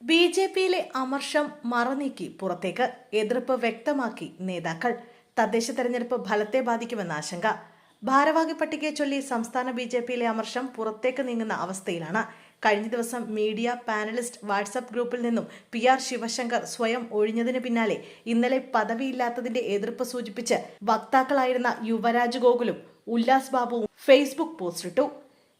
ബി.ജെ.പിയിലെ അമർഷം മറനീക്കി പുറത്തേക്ക്. എതിർപ്പ് വ്യക്തമാക്കി നേതാക്കൾ. തദ്ദേശ തെരഞ്ഞെടുപ്പ് ഫലത്തെ ബാധിക്കുമെന്ന ആശങ്ക. ഭാരവാഹി പട്ടികയെ ചൊല്ലി സംസ്ഥാന ബി.ജെ.പിയിലെ അമർഷം പുറത്തേക്ക് നീങ്ങുന്ന അവസ്ഥയിലാണ്. കഴിഞ്ഞ ദിവസം മീഡിയ പാനലിസ്റ്റ് വാട്സ്ആപ്പ് ഗ്രൂപ്പിൽ നിന്നും പി.ആർ. ശിവശങ്കർ സ്വയം ഒഴിഞ്ഞതിന് പിന്നാലെ ഇന്നലെ പദവിയില്ലാത്തതിന്റെ എതിർപ്പ് സൂചിപ്പിച്ച് വക്താക്കളായിരുന്ന യുവരാജ് ഗോകുലും ഉല്ലാസ് ബാബുവും ഫേസ്ബുക്ക് പോസ്റ്റിട്ടു.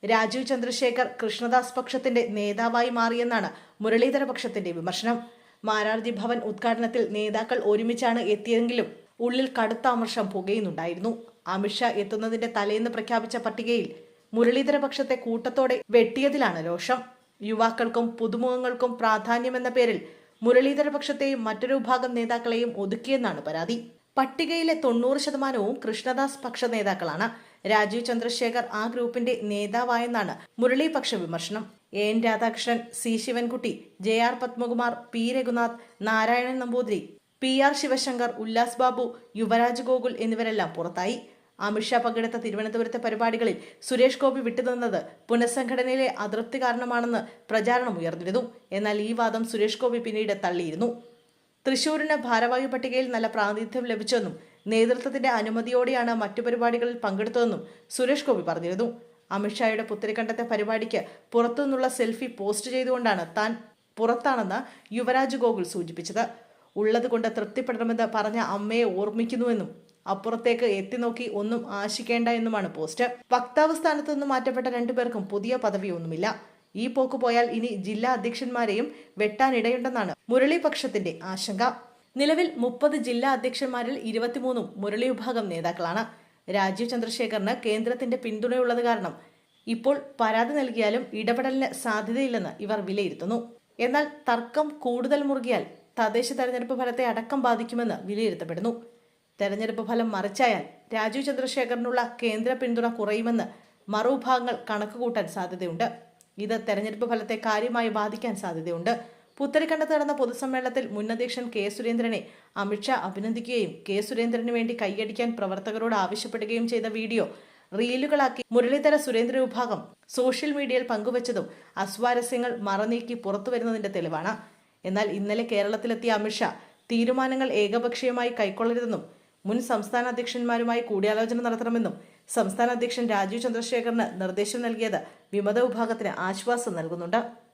രാജീവ് ചന്ദ്രശേഖർ കൃഷ്ണദാസ് പക്ഷത്തിന്റെ നേതാവായി മാറിയെന്നാണ് മുരളീധര പക്ഷത്തിന്റെ വിമർശനം. മാരാർജി ഭവൻ ഉദ്ഘാടനത്തിൽ നേതാക്കൾ ഒരുമിച്ചാണ് എത്തിയെങ്കിലും ഉള്ളിൽ കടുത്ത അമർഷം പുകയുന്നുണ്ടായിരുന്നു. അമിത്ഷാ എത്തുന്നതിന്റെ തലേന്ന് പ്രഖ്യാപിച്ച പട്ടികയിൽ മുരളീധര പക്ഷത്തെ കൂട്ടത്തോടെ വെട്ടിയതിലാണ് രോഷം. യുവാക്കൾക്കും പുതുമുഖങ്ങൾക്കും പ്രാധാന്യമെന്ന പേരിൽ മുരളീധര പക്ഷത്തെയും മറ്റൊരു വിഭാഗം നേതാക്കളെയും ഒതുക്കിയെന്നാണ് പരാതി. പട്ടികയിലെ 90% കൃഷ്ണദാസ് പക്ഷ നേതാക്കളാണ്. രാജീവ് ചന്ദ്രശേഖർ ആ ഗ്രൂപ്പിന്റെ നേതാവായെന്നാണ് മുരളി പക്ഷ വിമർശനം. എൻ രാധാകൃഷ്ണൻ, സി ശിവൻകുട്ടി, ജെ.ആർ. പത്മകുമാർ, പി രഘുനാഥ്, നാരായണൻ നമ്പൂതിരി, പി.ആർ. ശിവശങ്കർ, ഉല്ലാസ് ബാബു, യുവരാജ് ഗോകുൽ എന്നിവരെല്ലാം പുറത്തായി. അമിത്ഷാ പങ്കെടുത്ത തിരുവനന്തപുരത്തെ പരിപാടികളിൽ സുരേഷ് ഗോപി വിട്ടുനിന്നത് പുനഃസംഘടനയിലെ അതൃപ്തി കാരണമാണെന്ന് പ്രചാരണം ഉയർന്നിരുന്നു. എന്നാൽ ഈ വാദം സുരേഷ് ഗോപി പിന്നീട് തള്ളിയിരുന്നു. തൃശൂരിന് ഭാരവാഹി പട്ടികയിൽ നല്ല പ്രാതിനിധ്യം ലഭിച്ചെന്നും നേതൃത്വത്തിന്റെ അനുമതിയോടെയാണ് മറ്റു പരിപാടികളിൽ പങ്കെടുത്തതെന്നും സുരേഷ് ഗോപി പറഞ്ഞിരുന്നു. അമിത്ഷായുടെ പുത്തരിക്കണ്ടത്തെ പരിപാടിക്ക് പുറത്തുനിന്നുള്ള സെൽഫി പോസ്റ്റ് ചെയ്തുകൊണ്ടാണ് താൻ പുറത്താണെന്ന് യുവരാജ് ഗോകുൽ സൂചിപ്പിച്ചത്. ഉള്ളതുകൊണ്ട് തൃപ്തിപ്പെടണമെന്ന് പറഞ്ഞ അമ്മയെ ഓർമ്മിക്കുന്നുവെന്നും അപ്പുറത്തേക്ക് എത്തിനോക്കി ഒന്നും ആശിക്കേണ്ട എന്നുമാണ് പോസ്റ്റ്. വക്താവ് സ്ഥാനത്തു നിന്ന് മാറ്റപ്പെട്ട രണ്ടുപേർക്കും പുതിയ പദവിയൊന്നുമില്ല. ഈ പോക്ക് പോയാൽ ഇനി ജില്ലാ അധ്യക്ഷന്മാരെയും വെട്ടാനിടയുണ്ടെന്നാണ് മുരളി പക്ഷത്തിന്റെ ആശങ്ക. നിലവിൽ 30 ജില്ലാ അധ്യക്ഷന്മാരിൽ 23 മുരളി വിഭാഗം നേതാക്കളാണ്. രാജീവ് ചന്ദ്രശേഖറിന് കേന്ദ്രത്തിന്റെ പിന്തുണയുള്ളത് കാരണം ഇപ്പോൾ പരാതി നൽകിയാലും ഇടപെടലിന് സാധ്യതയില്ലെന്ന് ഇവർ വിലയിരുത്തുന്നു. എന്നാൽ തർക്കം കൂടുതൽ മുറുകിയാൽ തദ്ദേശ തെരഞ്ഞെടുപ്പ് ഫലത്തെ അടക്കം ബാധിക്കുമെന്ന് വിലയിരുത്തപ്പെടുന്നു. തെരഞ്ഞെടുപ്പ് ഫലം മറിച്ചായാൽ രാജീവ് ചന്ദ്രശേഖറിനുള്ള കേന്ദ്ര പിന്തുണ കുറയുമെന്ന് മറുവിഭാഗങ്ങൾ കണക്കുകൂട്ടാൻ സാധ്യതയുണ്ട്. ഇത് തെരഞ്ഞെടുപ്പ് ഫലത്തെ കാര്യമായി ബാധിക്കാൻ സാധ്യതയുണ്ട്. പുത്തരിക്കണ്ടത്ത് നടന്ന പൊതുസമ്മേളനത്തിൽ മുൻ അധ്യക്ഷൻ കെ സുരേന്ദ്രനെ അമിത്ഷാ അഭിനന്ദിക്കുകയും കെ സുരേന്ദ്രന് വേണ്ടി കൈയടിക്കാൻ പ്രവർത്തകരോട് ആവശ്യപ്പെടുകയും ചെയ്ത വീഡിയോ റീലുകളാക്കി മുരളീധര സുരേന്ദ്ര വിഭാഗം സോഷ്യൽ മീഡിയയിൽ പങ്കുവച്ചതും അസ്വാരസ്യങ്ങൾ മറനീക്കി പുറത്തുവരുന്നതിന്റെ തെളിവാണ്. എന്നാൽ ഇന്നലെ കേരളത്തിലെത്തിയ അമിത്ഷാ തീരുമാനങ്ങൾ ഏകപക്ഷീയമായി കൈക്കൊള്ളരുതെന്നും മുൻ സംസ്ഥാന അധ്യക്ഷന്മാരുമായി കൂടിയാലോചന നടത്തണമെന്നും സംസ്ഥാന അധ്യക്ഷൻ രാജീവ് ചന്ദ്രശേഖറിന് നിർദ്ദേശം നൽകിയത് വിമത വിഭാഗത്തിന് ആശ്വാസം നൽകുന്നുണ്ട്.